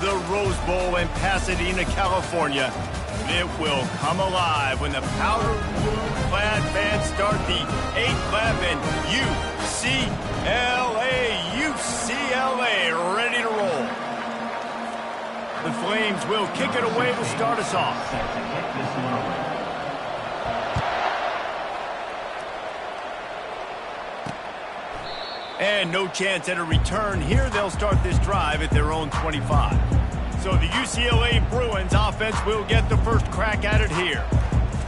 The Rose Bowl in Pasadena, California. It will come alive when the powder blue clad fans start the 8th lap in UCLA, ready to roll. The Flames will kick it away to start us off. And no chance at a return here. They'll start this drive at their own 25. So the UCLA Bruins offense will get the first crack at it here.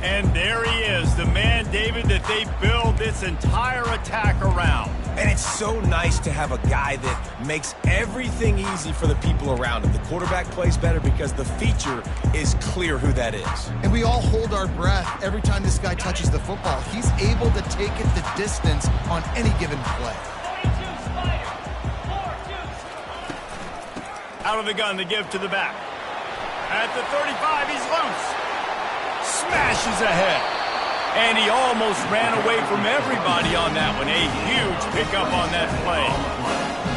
And there he is, the man, David, that they build this entire attack around. And it's so nice to have a guy that makes everything easy for the people around him. The quarterback plays better because the feature is clear who that is. And we all hold our breath every time this guy touches the football. He's able to take it the distance on any given play. Out of the gun, the give to the back. At the 35, he's loose. Smashes ahead. And he almost ran away from everybody on that one. A huge pickup on that play.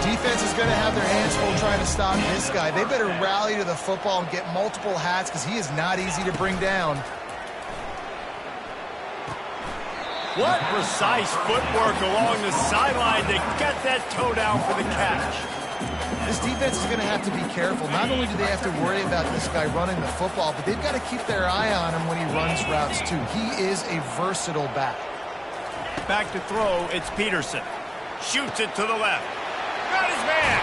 Defense is going to have their hands full trying to stop this guy. They better rally to the football and get multiple hats because he is not easy to bring down. What precise footwork along the sideline to get that toe down for the catch. This defense is going to have to be careful. Not only do they have to worry about this guy running the football, but they've got to keep their eye on him when he runs routes too. He is a versatile back. Back to throw, it's Peterson. Shoots it to the left. Got his man.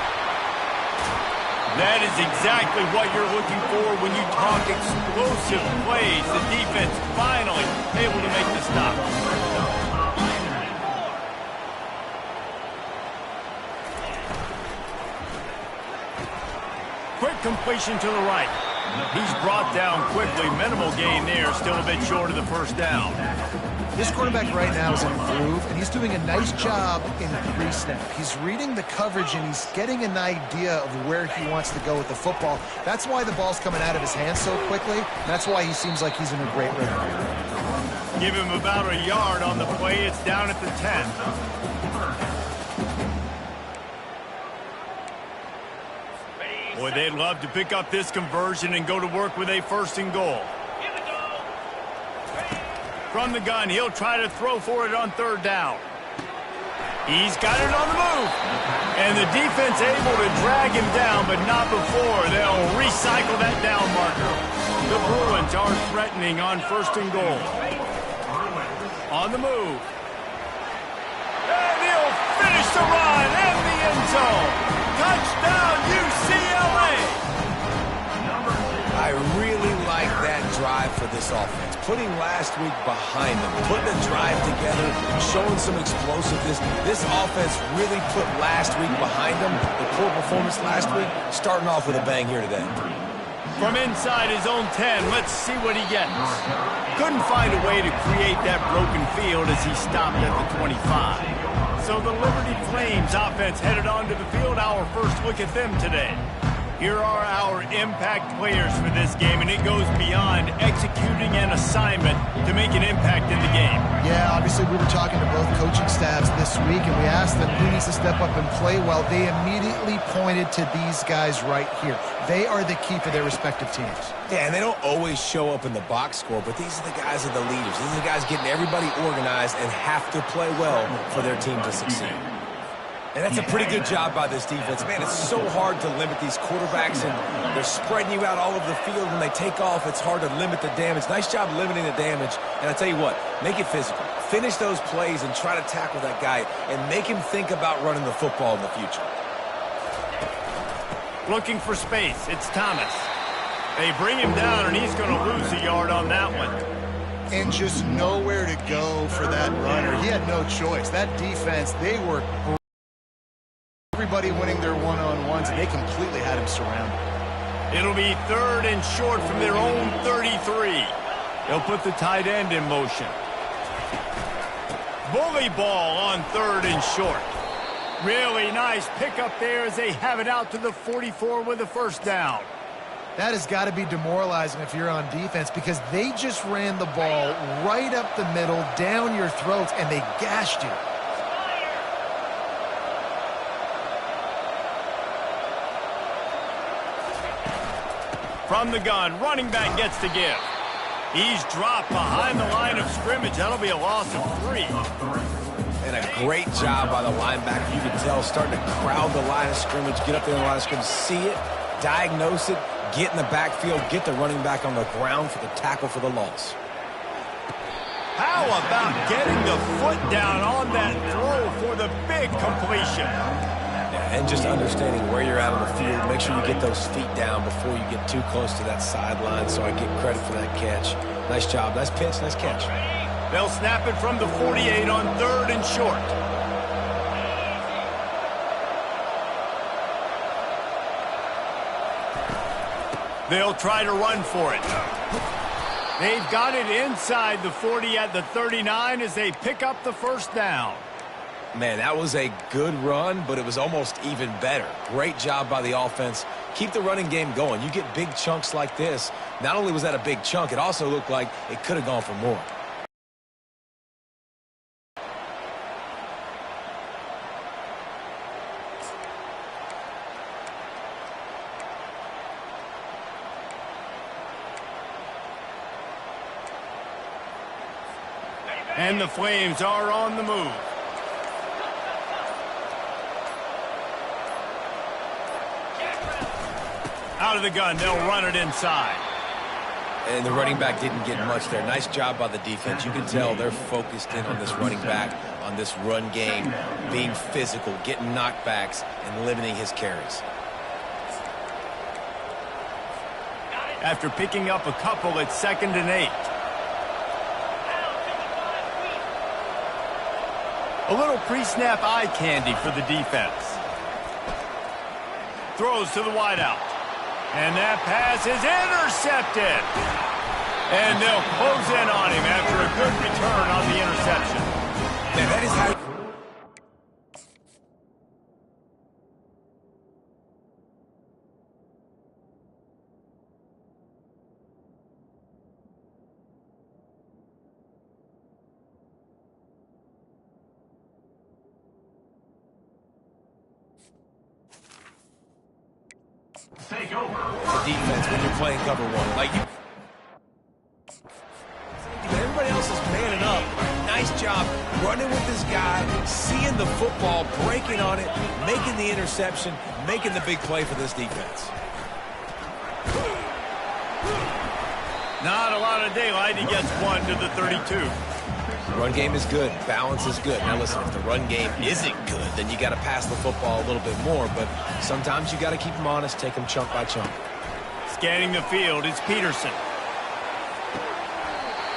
That is exactly what you're looking for when you talk explosive plays. The defense finally able to make the stop. Quick completion to the right. He's brought down quickly. Minimal gain there. Still a bit short of the first down. This quarterback right now is in a groove, and he's doing a nice job in pre-snap. He's reading the coverage, and he's getting an idea of where he wants to go with the football. That's why the ball's coming out of his hands so quickly. That's why he seems like he's in a great rhythm. Give him about a yard on the play. It's down at the 10. Boy, they'd love to pick up this conversion and go to work with a 1st and goal. From the gun, he'll try to throw for it on 3rd down. He's got it on the move. And the defense able to drag him down, but not before. They'll recycle that down marker. The Bruins are threatening on 1st and goal. On the move. And he'll finish the run in the end zone. Touchdown, UCLA! I really like that drive for this offense. Putting last week behind them, putting a drive together, showing some explosiveness. This offense really put last week behind them. The poor performance last week, starting off with a bang here today. From inside his own 10, let's see what he gets. Couldn't find a way to create that broken field as he stopped at the 25. So the Liberty Flames offense headed onto the field. Our first look at them today. Here are our impact players for this game, and it goes beyond executing an assignment to make an impact in the game. Yeah, obviously we were talking to both coaching staffs this week, and we asked them who needs to step up and play well. They immediately pointed to these guys right here. They are the key for their respective teams. Yeah, and they don't always show up in the box score, but these are the guys that are the leaders. These are the guys getting everybody organized and have to play well for their team to succeed. And that's a pretty good job by this defense. Man, it's so hard to limit these quarterbacks, and they're spreading you out all over the field. When they take off, it's hard to limit the damage. Nice job limiting the damage. And I tell you what, make it physical. Finish those plays and try to tackle that guy and make him think about running the football in the future. Looking for space. It's Thomas. They bring him down, and he's going to lose a yard on that one. And just nowhere to go for that runner. He had no choice. That defense, they were everybody winning their one-on-ones, and they completely had him surrounded. It'll be 3rd and short from their own 33. They'll put the tight end in motion. Bully ball on 3rd and short. Really nice pickup there as they have it out to the 44 with a 1st down. That has got to be demoralizing if you're on defense, because they just ran the ball right up the middle, down your throats, and they gashed you. From the gun, running back gets to give. He's dropped behind the line of scrimmage. That'll be a loss of 3. And a great job by the linebacker. You can tell, starting to crowd the line of scrimmage, get up there in the line of scrimmage, see it, diagnose it, get in the backfield, get the running back on the ground for the tackle for the loss. How about getting the foot down on that throw for the big completion? And just understanding where you're at on the field. Make sure you get those feet down before you get too close to that sideline, so I get credit for that catch. Nice job. Nice pitch. Nice catch. They'll snap it from the 48 on 3rd and short. They'll try to run for it. They've got it inside the 40 at the 39 as they pick up the first down. Man, that was a good run, but it was almost even better. Great job by the offense. Keep the running game going. You get big chunks like this. Not only was that a big chunk, it also looked like it could have gone for more. And the Flames are on the move. Out of the gun, they'll run it inside. And the running back didn't get much there. Nice job by the defense. You can tell they're focused in on this running back, on this run game, being physical, getting knockbacks, and limiting his carries. After picking up a couple, it's 2nd and 8. A little pre-snap eye candy for the defense. Throws to the wideout. And that pass is intercepted. And they'll close in on him after a good return on the interception. Man, that is how... Take over. The defense when you're playing cover 1. Like you... Everybody else is manning up. Nice job running with this guy, seeing the football, breaking on it, making the interception, making the big play for this defense. Not a lot of daylight. He gets 1 to the 32. Run game is good. Balance is good. Now listen, if the run game isn't good, then you got to pass the football a little bit more. But sometimes you got to keep them honest, take them chunk by chunk. Scanning the field, it's Peterson.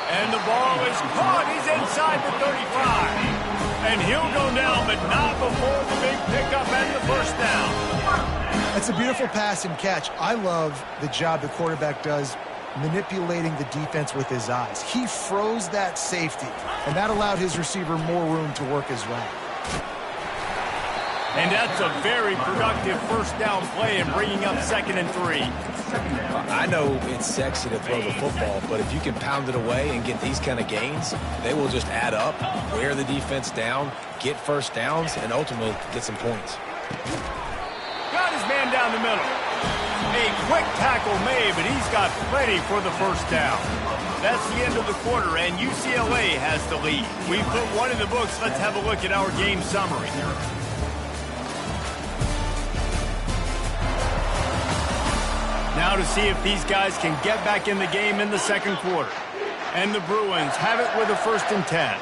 And the ball is caught. He's inside the 35. And he'll go down, but not before the big pickup and the first down. That's a beautiful pass and catch. I love the job the quarterback does manipulating the defense with his eyes. He froze that safety, and that allowed his receiver more room to work his route. And that's a very productive first down play and bringing up 2nd and 3. I know it's sexy to throw the football, but if you can pound it away and get these kind of gains, they will just add up, wear the defense down, get first downs, and ultimately get some points. Got his man down the middle. A quick tackle made, but he's got plenty for the first down. That's the end of the quarter, and UCLA has the lead. We put one in the books. Let's have a look at our game summary. Now to see if these guys can get back in the game in the second quarter. And the Bruins have it with a 1st and 10.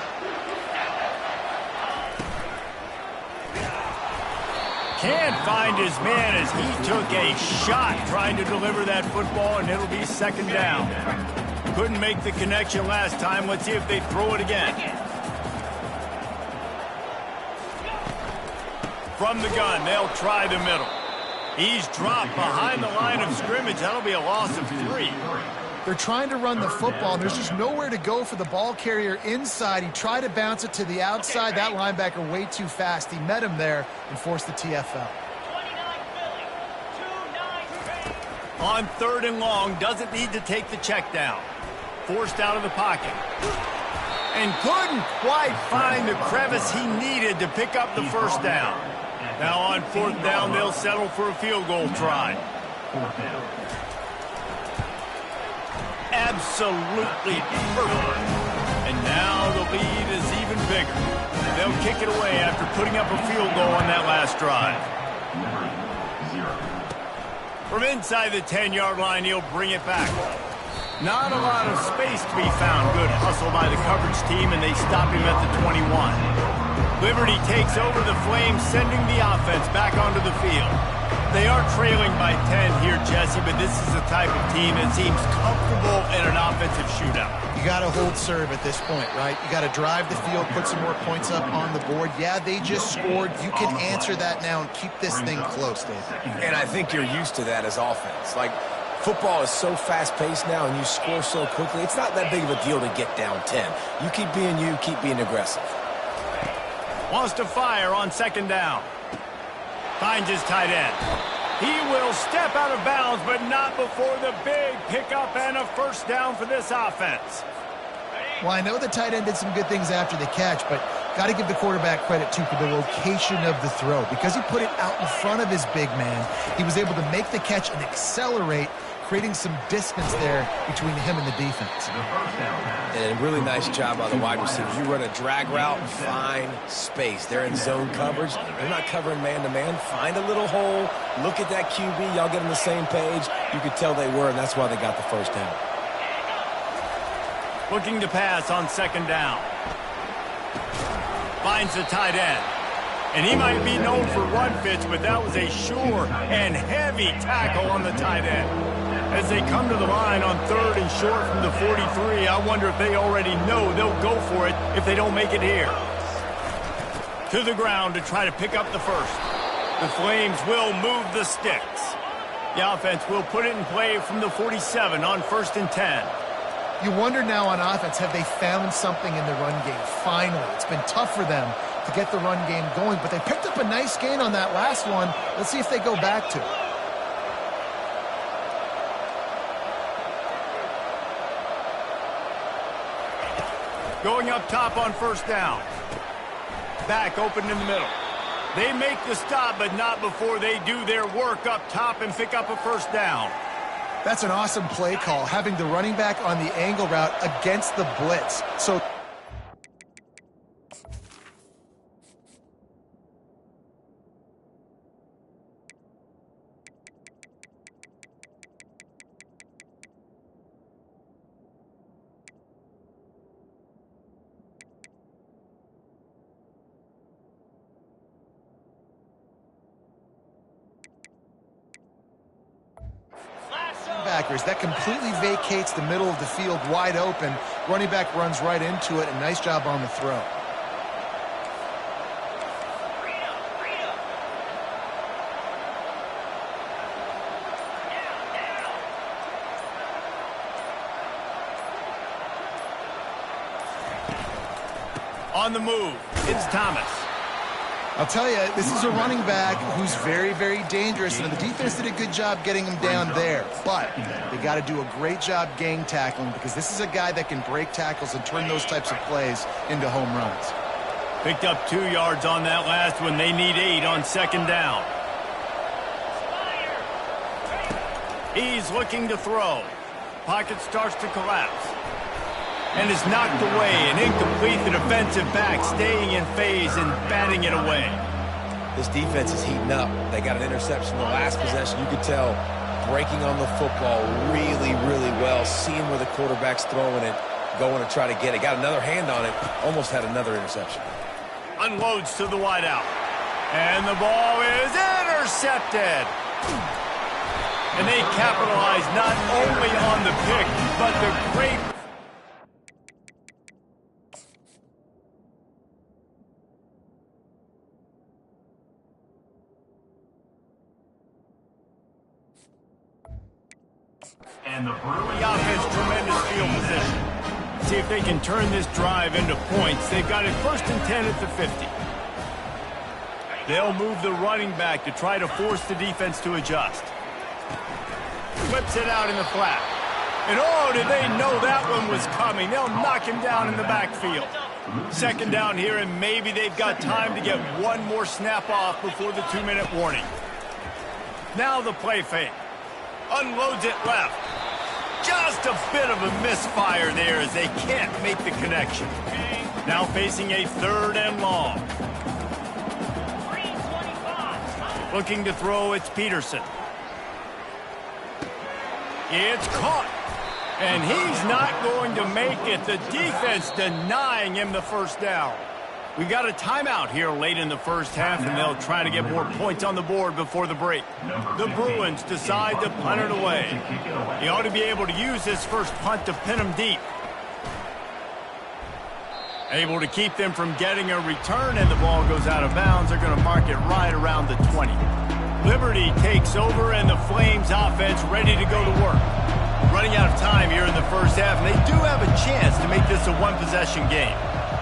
Can't find his man as he took a shot trying to deliver that football, and it'll be 2nd down. Couldn't make the connection last time. Let's see if they throw it again. From the gun, they'll try the middle. He's dropped behind the line of scrimmage. That'll be a loss of 3. They're trying to run the football, and there's just nowhere to go for the ball carrier inside. He tried to bounce it to the outside. That linebacker way too fast. He met him there and forced the TFL. On 3rd and long, doesn't need to take the check down. Forced out of the pocket. And couldn't quite find the crevice he needed to pick up the first down. Now on 4th down, they'll settle for a field goal try. 4th down. absolutely perfect. And now the lead is even bigger. They'll kick it away after putting up a field goal on that last drive. From inside the 10-yard line, he'll bring it back. Not a lot of space to be found. Good hustle by the coverage team, and they stop him at the 21. Liberty takes over the Flames, sending the offense back onto the field. They are trailing by 10 here, Jesse, but this is the type of team that seems comfortable in an offensive shootout. You got to hold serve at this point, right? You got to drive the field, put some more points up on the board. Yeah, they just scored. You can answer that now and keep this thing close, Dave. And I think you're used to that as offense. Like, football is so fast-paced now and you score so quickly, it's not that big of a deal to get down 10. You keep being aggressive. Wants to fire on second down. Finds his tight end. He will step out of bounds, but not before the big pickup and a first down for this offense. Well, I know the tight end did some good things after the catch, but got to give the quarterback credit, too, for the location of the throw. Because he put it out in front of his big man, he was able to make the catch and accelerate, creating some distance there between him and the defense. And a really nice job by the wide receivers. You run a drag route, find space. They're in zone coverage. They're not covering man-to-man. Find a little hole. Look at that QB. Y'all get on the same page. You could tell they were, and that's why they got the first down. Looking to pass on second down. Finds the tight end. And he might be known for run fits, but that was a sure and heavy tackle on the tight end. As they come to the line on third and short from the 43, I wonder if they already know they'll go for it if they don't make it here. To the ground to try to pick up the first. The Flames will move the sticks. The offense will put it in play from the 47 on 1st and 10. You wonder now on offense, have they found something in the run game? Finally, it's been tough for them to get the run game going, but they picked up a nice gain on that last one. Let's see if they go back to it. Going up top on first down. Back open in the middle. They make the stop, but not before they do their work up top and pick up a first down. That's an awesome play call, having the running back on the angle route against the blitz. So that completely vacates the middle of the field wide open. Running back runs right into it, and nice job on the throw. On the move, it's Thomas. I'll tell you, this is a running back who's very, very dangerous, and the defense did a good job getting him down there. But they got to do a great job gang tackling, because this is a guy that can break tackles and turn those types of plays into home runs. Picked up 2 yards on that last one. They need 8 on second down. He's looking to throw. Pocket starts to collapse. And is knocked away and incomplete. The defensive back staying in phase and batting it away. This defense is heating up. They got an interception the last possession. You could tell breaking on the football really, really well. Seeing where the quarterback's throwing it, going to try to get it. Got another hand on it. Almost had another interception. Unloads to the wideout. And the ball is intercepted. And they capitalize not only on the pick, but the great and the offense, tremendous field position. See if they can turn this drive into points. They've got it 1st and 10 at the 50. They'll move the running back to try to force the defense to adjust. Whips it out in the flat. And oh, did they know that one was coming. They'll knock him down in the backfield. Second down here, and maybe they've got time to get one more snap off before the 2-minute warning. Now the play fake. Unloads it left. Just a bit of a misfire there as they can't make the connection. Now facing a 3rd and long. Looking to throw, it's Peterson. It's caught. And he's not going to make it. The defense denying him the first down. We got a timeout here late in the first half, and they'll try to get more points on the board before the break. The Bruins decide to punt it away. He ought to be able to use this first punt to pin them deep. Able to keep them from getting a return, and the ball goes out of bounds. They're going to mark it right around the 20. Liberty takes over, and the Flames offense ready to go to work. Running out of time here in the first half, and they do have a chance to make this a one-possession game.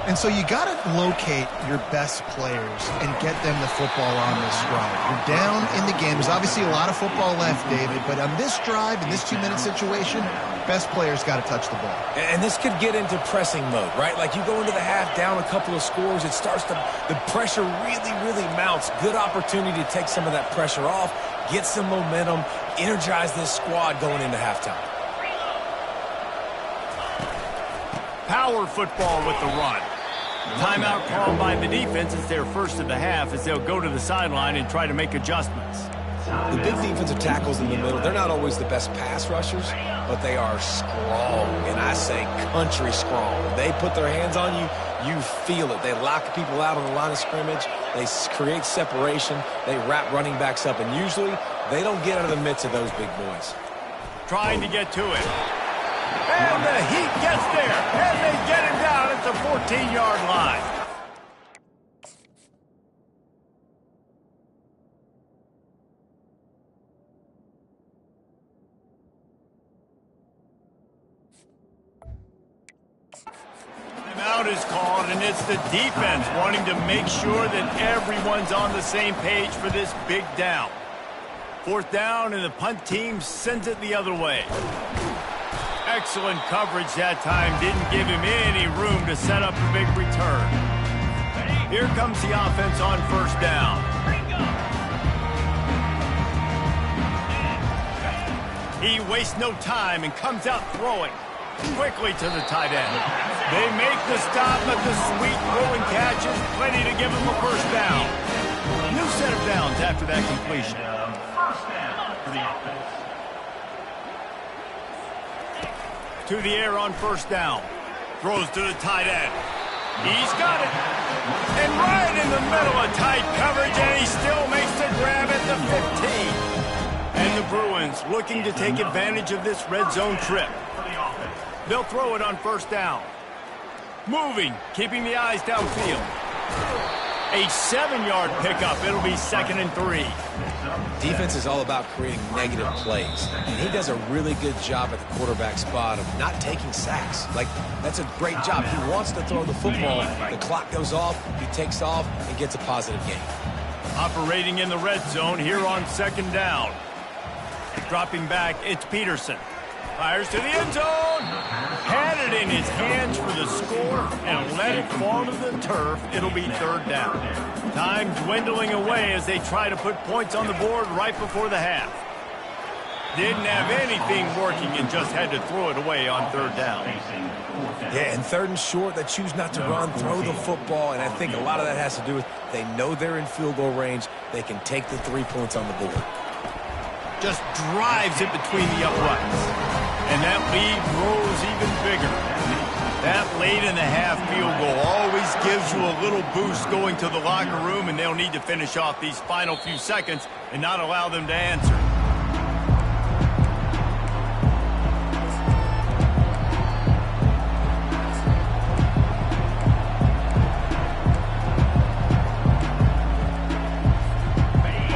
And so you got to locate your best players and get them the football on this drive. You're down in the game. There's obviously a lot of football left, David, but on this drive, in this 2-minute situation, best players got to touch the ball. And this could get into pressing mode, right? Like you go into the half down a couple of scores, it starts to, the pressure really mounts. Good opportunity to take some of that pressure off, get some momentum, energize this squad going into halftime. Power football with the run. Timeout called by the defense. It's their first of the half as they'll go to the sideline and try to make adjustments. The big defensive tackles in the middle, they're not always the best pass rushers, but they are strong, and I say country strong. When they put their hands on you, you feel it. They lock people out on the line of scrimmage. They create separation. They wrap running backs up, and usually they don't get out of the midst of those big boys. Trying to get to it. And the Heat gets there, and they get him down at the 14-yard line. Timeout is called, and it's the defense wanting to make sure that everyone's on the same page for this big down. 4th down, and the punt team sends it the other way. Excellent coverage that time. Didn't give him any room to set up a big return. Here comes the offense on 1st down. He wastes no time and comes out throwing quickly to the tight end. They make the stop, but the sweet throwing catch is plenty to give him a 1st down. New set of downs after that completion. First down for the offense. To the air on 1st down. Throws to the tight end. He's got it. And right in the middle of tight coverage, and he still makes the grab at the 15. And the Bruins looking to take advantage of this red zone trip. They'll throw it on 1st down. Moving, keeping the eyes downfield. A 7-yard pickup. It'll be 2nd and 3. Defense is all about creating negative plays, and he does a really good job at the quarterback spot of not taking sacks. Like, that's a great job. He wants to throw the football. The clock goes off, he takes off, and gets a positive gain. Operating in the red zone here on 2nd down. Dropping back, it's Peterson. Fires to the end zone. Had it in his hands for the score and let it fall to the turf. It'll be 3rd down. Time dwindling away as they try to put points on the board right before the half. Didn't have anything working and just had to throw it away on 3rd down. Yeah, and 3rd and short, they choose not to run, throw the football, and I think a lot of that has to do with they know they're in field goal range. They can take the 3 points on the board. Just drives it between the uprights. And that lead grows even bigger. That late in the half field goal always gives you a little boost going to the locker room, and they'll need to finish off these final few seconds and not allow them to answer.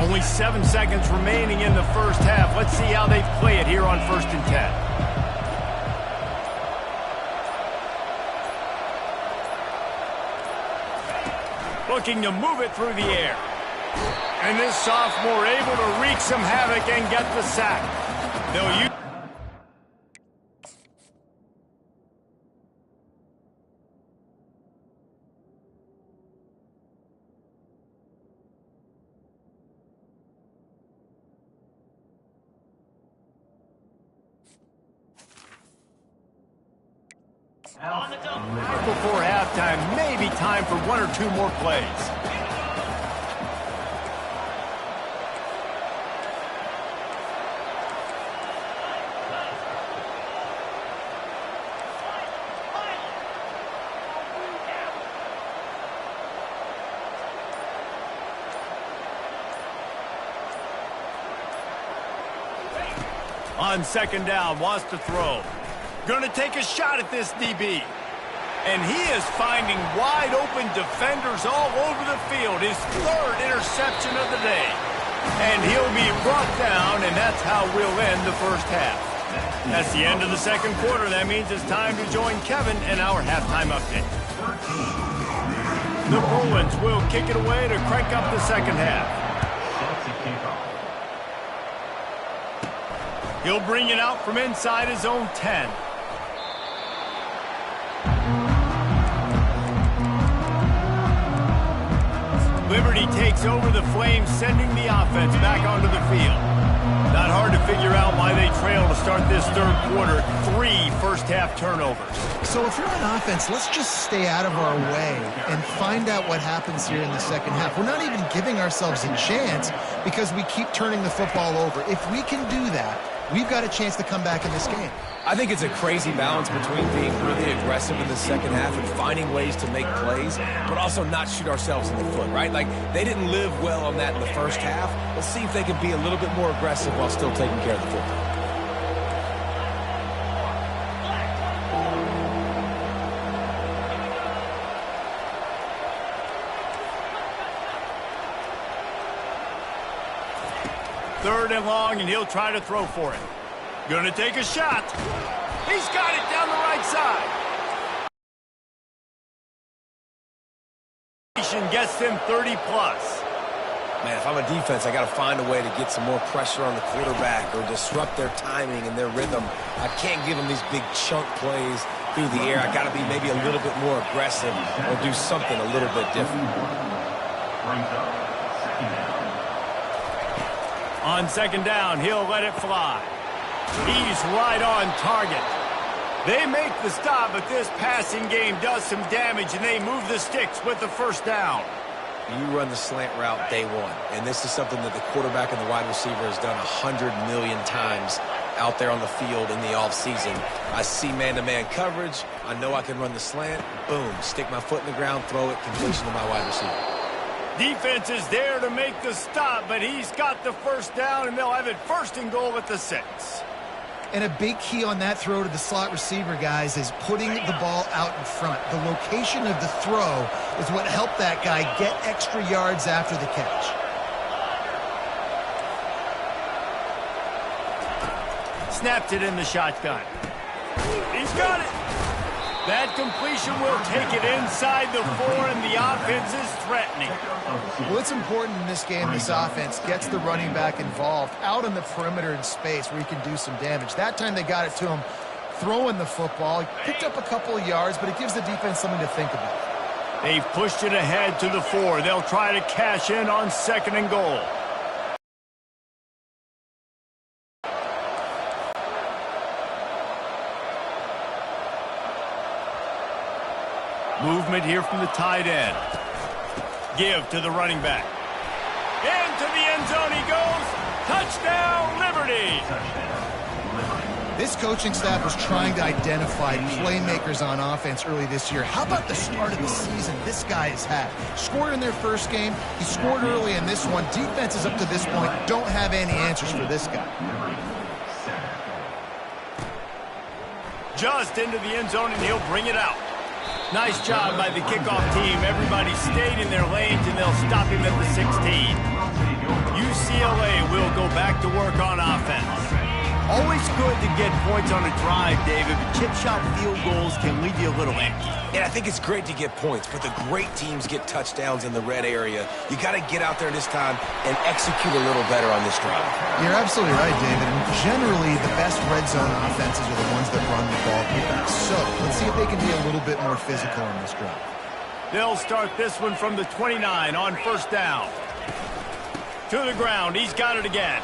Only 7 seconds remaining in the first half. Let's see how they play it here on 1st and 10. Looking to move it through the air. And this sophomore able to wreak some havoc and get the sack. They'll use... Right before halftime, maybe time for one or two more plays. On second down, wants to throw. Gonna take a shot at this DB. And he is finding wide open defenders all over the field. His third interception of the day. And he'll be brought down, and that's how we'll end the first half. That's the end of the second quarter. That means it's time to join Kevin in our halftime update. The Bruins will kick it away to crank up the second half. He'll bring it out from inside his own 10. Liberty takes over the Flames, sending the offense back onto the field. Not hard to figure out why they trail to start this third quarter. 3 first-half turnovers. So if you're on offense, let's just stay out of our way and find out what happens here in the second half. We're not even giving ourselves a chance because we keep turning the football over. If we can do that, we've got a chance to come back in this game. I think it's a crazy balance between being really aggressive in the second half and finding ways to make plays, but also not shoot ourselves in the foot, right? Like, they didn't live well on that in the first half. Let's see if they can be a little bit more aggressive while still taking care of the football. Third and long, and he'll try to throw for it. Gonna take a shot. He's got it down the right side. Gets them 30-plus. Man, if I'm a defense, I got to find a way to get some more pressure on the quarterback or disrupt their timing and their rhythm. I can't give them these big chunk plays through the air. I got to be maybe a little bit more aggressive or do something a little bit different. On second down, he'll let it fly. He's right on target. They make the stop, but this passing game does some damage, and they move the sticks with the first down. You run the slant route day one, and this is something that the quarterback and the wide receiver has done 100 million times out there on the field in the offseason. I see man-to-man coverage. I know I can run the slant. Boom, stick my foot in the ground, throw it, completion to my wide receiver. Defense is there to make the stop, but he's got the first down, and they'll have it first and goal at the 6. And a big key on that throw to the slot receiver, guys, is putting the ball out in front. The location of the throw is what helped that guy get extra yards after the catch. Snapped it in the shotgun. He's got it. That completion will take it inside the 4, and the offense is threatening. Well, it's important in this game, this offense gets the running back involved out on the perimeter in space where he can do some damage. That time they got it to him throwing the football. He picked up a couple of yards, but it gives the defense something to think about. They've pushed it ahead to the 4. They'll try to cash in on second and goal. Movement here from the tight end. Give to the running back. Into the end zone he goes. Touchdown, Liberty. This coaching staff was trying to identify playmakers on offense early this year. How about the start of the season this guy has had? Scored in their first game. He scored early in this one. Defenses up to this point don't have any answers for this guy. Just into the end zone, and he'll bring it out. Nice job by the kickoff team. Everybody stayed in their lanes, and they'll stop him at the 16. UCLA will go back to work on offense. Always good to get points on a drive, David, but chip shot field goals can leave you a little empty. And I think it's great to get points, but the great teams get touchdowns in the red area. You got to get out there this time and execute a little better on this drive. You're absolutely right, David. And generally, the best red zone offenses are the ones that run the ball quickly. So let's see if they can be a little bit more physical in this drive. They'll start this one from the 29 on first down. To the ground. He's got it again.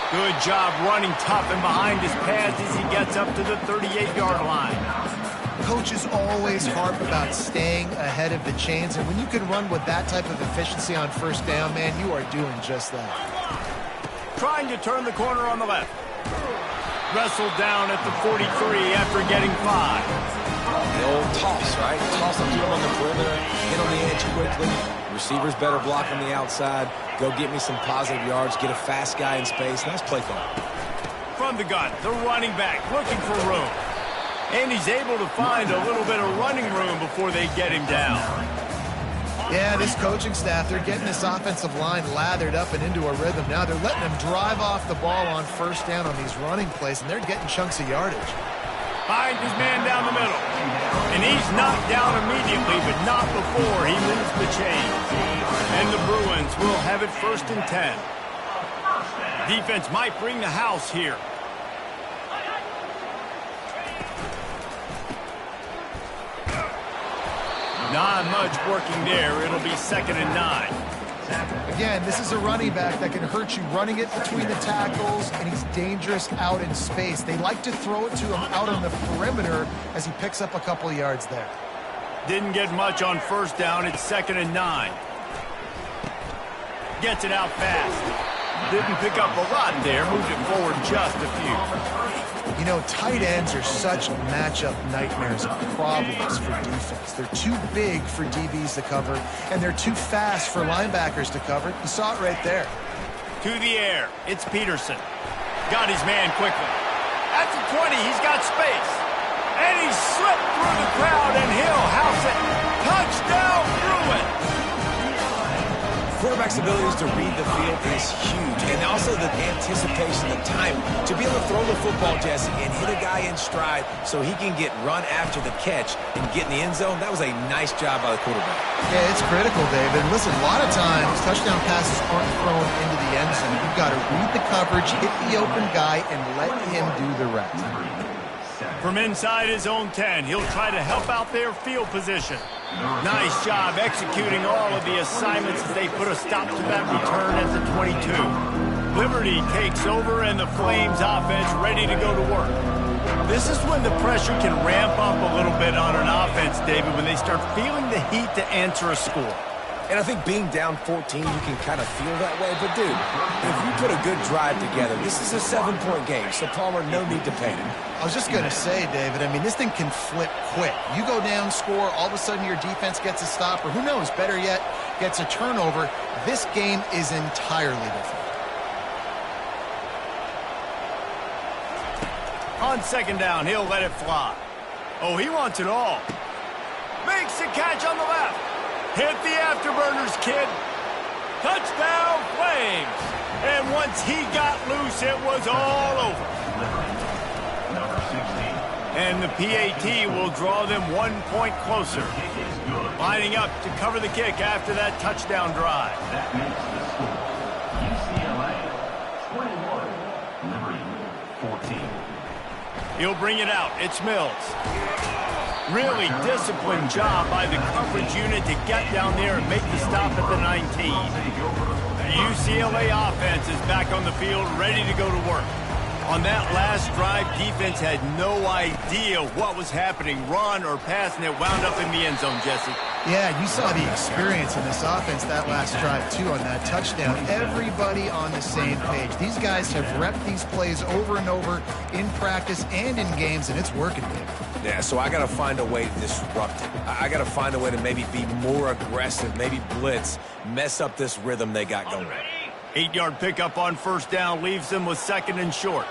Good job running tough and behind his pads as he gets up to the 38-yard line. coaches always harp about staying ahead of the chains, and when you can run with that type of efficiency on first down, man, you are doing just that. Trying to turn the corner on the left. Wrestled down at the 43 after getting 5. The old toss, right? Toss them to him on the perimeter, get on the edge quickly. Receivers better block on the outside. Go get me some positive yards, get a fast guy in space. Nice play call. From the gun, the running back looking for room. And he's able to find a little bit of running room before they get him down. Yeah, this coaching staff, they're getting this offensive line lathered up and into a rhythm. Now they're letting them drive off the ball on first down on these running plays, and they're getting chunks of yardage. Finds his man down the middle. And he's knocked down immediately, but not before he moves the chains. And the Bruins will have it 1st and 10. Defense might bring the house here. Not much working there. It'll be 2nd and 9. Again, this is a running back that can hurt you running it between the tackles, and he's dangerous out in space. They like to throw it to him out on the perimeter as he picks up a couple of yards there. Didn't get much on first down. It's 2nd and 9. Gets it out fast. Didn't pick up a lot there. Moved it forward just a few. You know, tight ends are such matchup nightmares and problems for defense. They're too big for DBs to cover, and they're too fast for linebackers to cover. You saw it right there. To the air. It's Peterson. Got his man quickly. At the 20, he's got space. And he slipped through the crowd, and he'll house it. Touchdown, Bruins! Quarterback's abilities to read the field is huge, and also the anticipation, the time to be able to throw the football, Jesse, and hit a guy in stride so he can get run after the catch and get in the end zone. That was a nice job by the quarterback. Yeah, it's critical, David. Listen, a lot of times touchdown passes aren't thrown into the end zone. You've got to read the coverage, hit the open guy, and let him do the rest. From inside his own 10, he'll try to help out their field position. Nice job executing all of the assignments as they put a stop to that return at the 22. Liberty takes over, and the Flames offense ready to go to work. This is when the pressure can ramp up a little bit on an offense, David, when they start feeling the heat to answer a score. And I think being down 14, you can kind of feel that way. But, dude, if you put a good drive together, this is a 7-point game, so Palmer, no need to panic. I was just going to say, David, I mean, this thing can flip quick. You go down, score, all of a sudden your defense gets a stop, or who knows, better yet, gets a turnover. This game is entirely different. On 2nd down, he'll let it fly. Oh, he wants it all. Makes the catch on the left. Hit the afterburners, kid. Touchdown, Flames. And once he got loose, it was all over. And the PAT will draw them 1 point closer. Lining up to cover the kick after that touchdown drive. That makes the score UCLA 21, Liberty 14. He'll bring it out. It's Mills. Really disciplined job by the coverage unit to get down there and make the stop at the 19. The UCLA offense is back on the field, ready to go to work. On that last drive, defense had no idea what was happening, run or pass, and it wound up in the end zone, Jesse. Yeah, you saw the experience in this offense that last drive, too, on that touchdown. Everybody on the same page. These guys have repped these plays over and over in practice and in games, and it's working, David. Yeah, so I got to find a way to disrupt it. I got to find a way to maybe be more aggressive, maybe blitz, mess up this rhythm they got going. 8-yard pickup on first down leaves them with 2nd and short.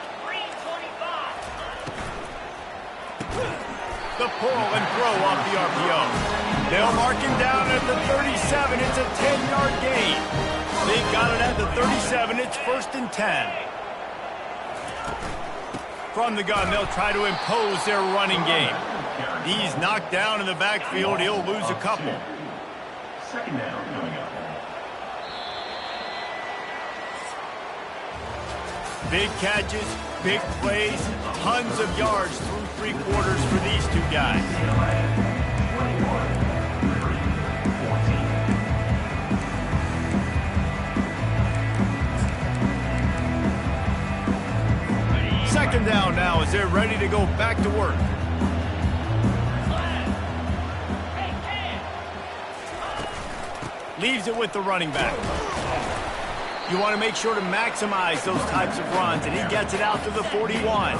The pull and throw off the RPO. They'll mark him down at the 37. It's a 10-yard gain. They've got it at the 37. It's 1st and 10. From the gun, they'll try to impose their running game. He's knocked down in the backfield. He'll lose a couple. 2nd down coming up. Big catches, big plays, tons of yards through 3 quarters for these two guys. 2nd down now as they're ready to go back to work. Leaves it with the running back. You want to make sure to maximize those types of runs, and he gets it out to the 41.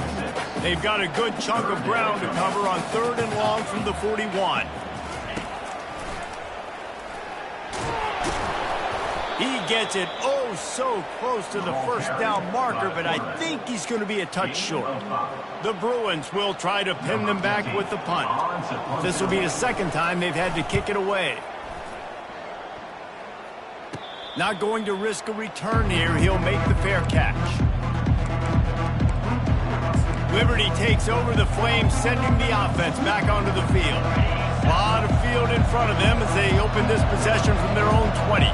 They've got a good chunk of ground to cover on 3rd and long from the 41. He gets it oh so close to the first down marker, but I think he's going to be a touch short. The Bruins will try to pin them back with the punt. This will be the second time they've had to kick it away. Not going to risk a return here. He'll make the fair catch. Liberty takes over the Flames, sending the offense back onto the field. A lot of field in front of them as they open this possession from their own 20.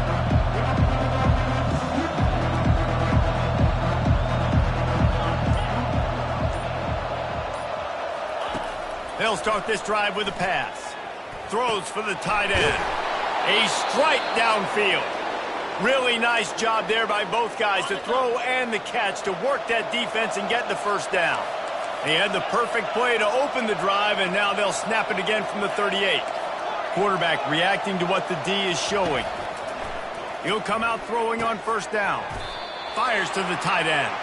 They'll start this drive with a pass. Throws for the tight end. A strike downfield. Really nice job there by both guys to throw and the catch to work that defense and get the first down. They had the perfect play to open the drive, and now they'll snap it again from the 38. Quarterback reacting to what the D is showing. He'll come out throwing on first down. Fires to the tight end.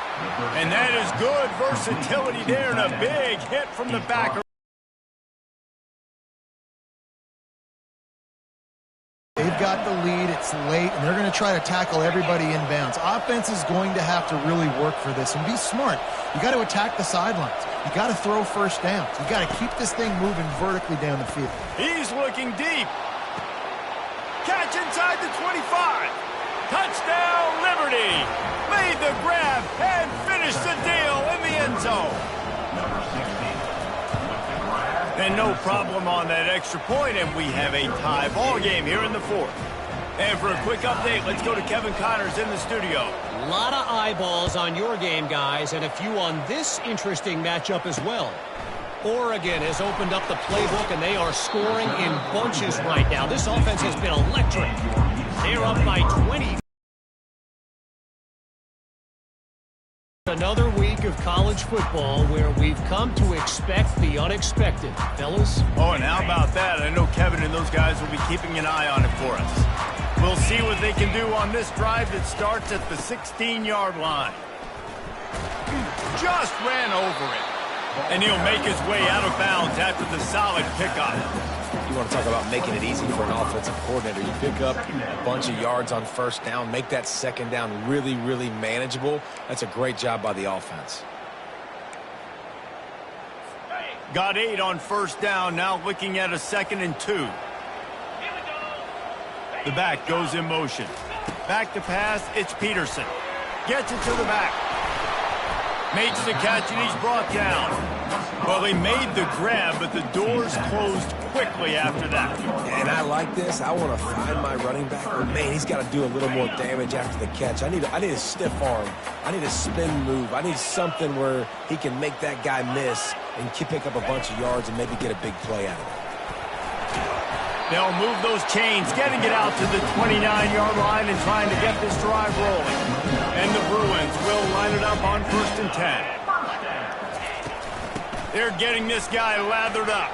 And that is good versatility there and a big hit from the backer. They've got the lead, it's late, and they're going to try to tackle everybody inbounds. Offense is going to have to really work for this and be smart. You got to attack the sidelines. You got to throw first downs. You got to keep this thing moving vertically down the field. He's looking deep. Catch inside the 25. Touchdown, Liberty. Made the grab and finished the deal in the end zone. Number 16. And no problem on that extra point, and we have a tie ball game here in the 4th. And for a quick update, let's go to Kevin Connors in the studio. A lot of eyeballs on your game, guys, and a few on this interesting matchup as well. Oregon has opened up the playbook, and they are scoring in bunches right now. This offense has been electric. They're up by 20. Another week of college football where we've come to expect the unexpected. Fellas? Oh, and how about that? I know Kevin and those guys will be keeping an eye on it for us. We'll see what they can do on this drive that starts at the 16-yard line. Just ran over it. And he'll make his way out of bounds after the solid pickup. You want to talk about making it easy for an offensive coordinator. You pick up a bunch of yards on first down, make that second down really, really manageable. That's a great job by the offense. Got 8 on first down, now looking at a 2nd and 2. The back goes in motion. Back to pass, it's Peterson. Gets it to the back. Makes the catch, and he's brought down. Well, he made the grab, but the doors closed quickly after that. And I like this. I want to find my running back, but man, he's got to do a little more damage after the catch. I need a stiff arm. I need a spin move. I need something where he can make that guy miss and pick up a bunch of yards and maybe get a big play out of it. They'll move those chains, getting it out to the 29-yard line and trying to get this drive rolling. And the Bruins will line it up on 1st and 10. They're getting this guy lathered up.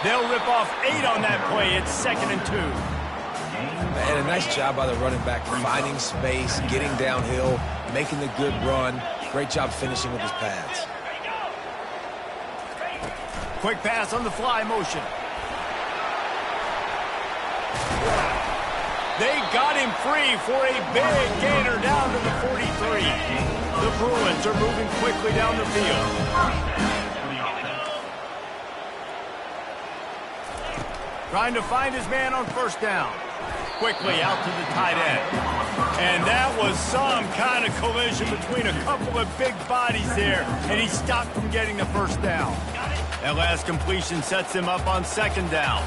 They'll rip off 8 on that play. It's 2nd and 2. And a nice job by the running back, finding space, getting downhill, making the good run. Great job finishing with his pads. Quick pass on the fly motion. They got him free for a big gainer down to the 43. The Bruins are moving quickly down the field. Trying to find his man on first down. Quickly out to the tight end. And that was some kind of collision between a couple of big bodies there, and he stopped from getting the first down. That last completion sets him up on 2nd down.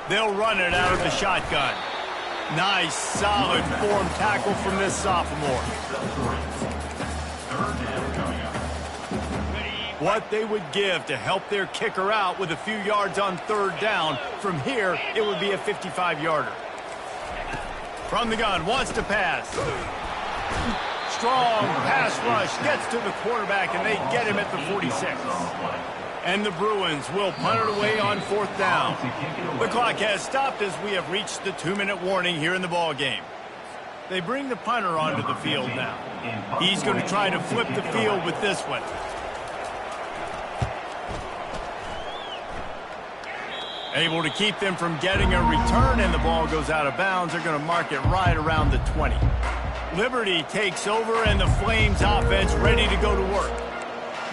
They'll run it out of the shotgun. Nice, solid form tackle from this sophomore. What they would give to help their kicker out with a few yards on 3rd down. From here, it would be a 55-yarder. From the gun, wants to pass. Strong pass rush, gets to the quarterback, and they get him at the 46. And the Bruins will punt it away on 4th down. The clock has stopped as we have reached the 2-minute warning here in the ball game. They bring the punter onto the field now. He's going to try to flip the field with this one. Able to keep them from getting a return, and the ball goes out of bounds. They're going to mark it right around the 20. Liberty takes over, and the Flames offense ready to go to work.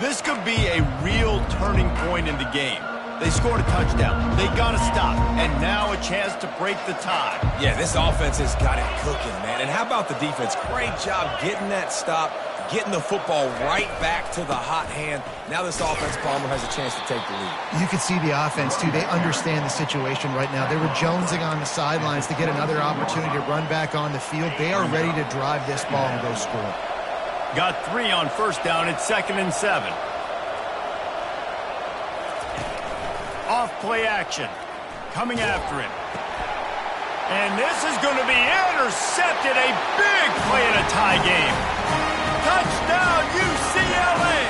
This could be a real turning point in the game. They scored a touchdown. They got to stop, and now a chance to break the tie. Yeah, this offense has got it cooking, man. And how about the defense? Great job getting that stop, getting the football right back to the hot hand. Now this offense, Palmer, has a chance to take the lead. You can see the offense, too. They understand the situation right now. They were jonesing on the sidelines to get another opportunity to run back on the field. They are ready to drive this ball and go score. Got 3 on 1st down. It's 2nd and 7. Off play action. Coming after him. And this is going to be intercepted. A big play in a tie game. Touchdown, UCLA!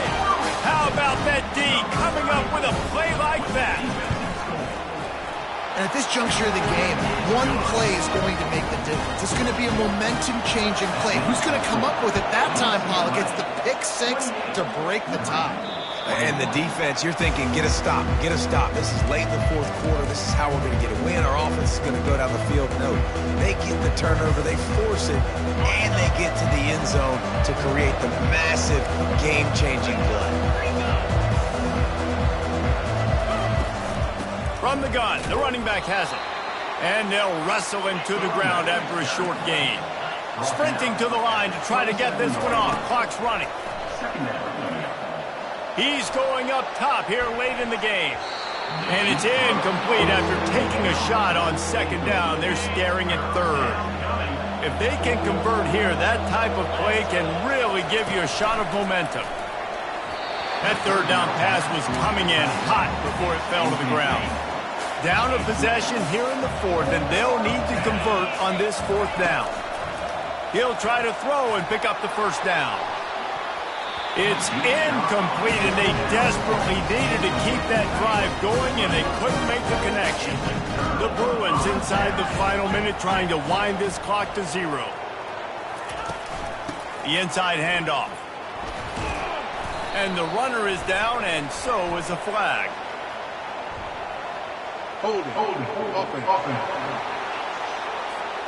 How about that D coming up with a play like that? And at this juncture of the game, one play is going to make the difference. It's going to be a momentum-changing play. Who's going to come up with it that time, Paul? Gets the pick 6 to break the tie. And the defense, you're thinking, get a stop, get a stop. This is late in the 4th quarter. This is how we're going to get a win. Our offense is going to go down the field. No, they get the turnover, they force it, and they get to the end zone to create the massive game-changing play. From the gun, the running back has it. And they'll wrestle him to the ground after a short gain. Sprinting to the line to try to get this one off. Clock's running. He's going up top here late in the game. And it's incomplete after taking a shot on 2nd down. They're staring at 3rd. If they can convert here, that type of play can really give you a shot of momentum. That 3rd down pass was coming in hot before it fell to the ground. Down a possession here in the 4th, and they'll need to convert on this 4th down. He'll try to throw and pick up the 1st down. It's incomplete, and they desperately needed to keep that drive going, and they couldn't make the connection. The Bruins inside the final minute trying to wind this clock to 0. The inside handoff. And the runner is down, and so is a flag.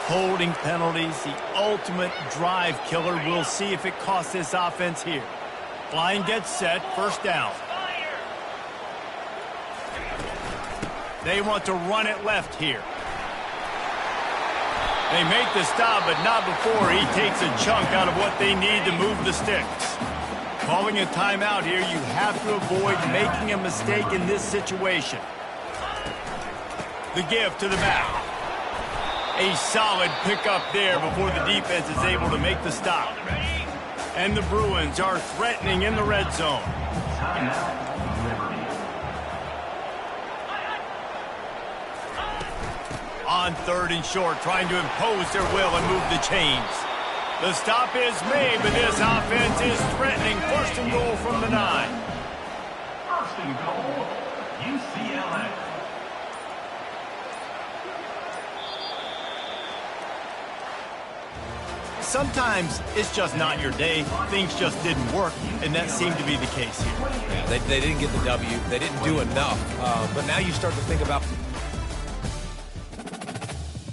Holding penalties, the ultimate drive killer. We'll see if it costs this offense here. Line gets set, 1st down. They want to run it left here. They make the stop, but not before he takes a chunk out of what they need to move the sticks. Calling a timeout here, you have to avoid making a mistake in this situation. The give to the back. A solid pickup there before the defense is able to make the stop. And the Bruins are threatening in the red zone. On 3rd and short, trying to impose their will and move the chains. The stop is made, but this offense is threatening. 1st and goal from the 9. 1st and goal, UCLA. Sometimes it's just not your day. Things just didn't work, and that seemed to be the case here. Yeah, they didn't get the W. They didn't do enough. But now you start to think about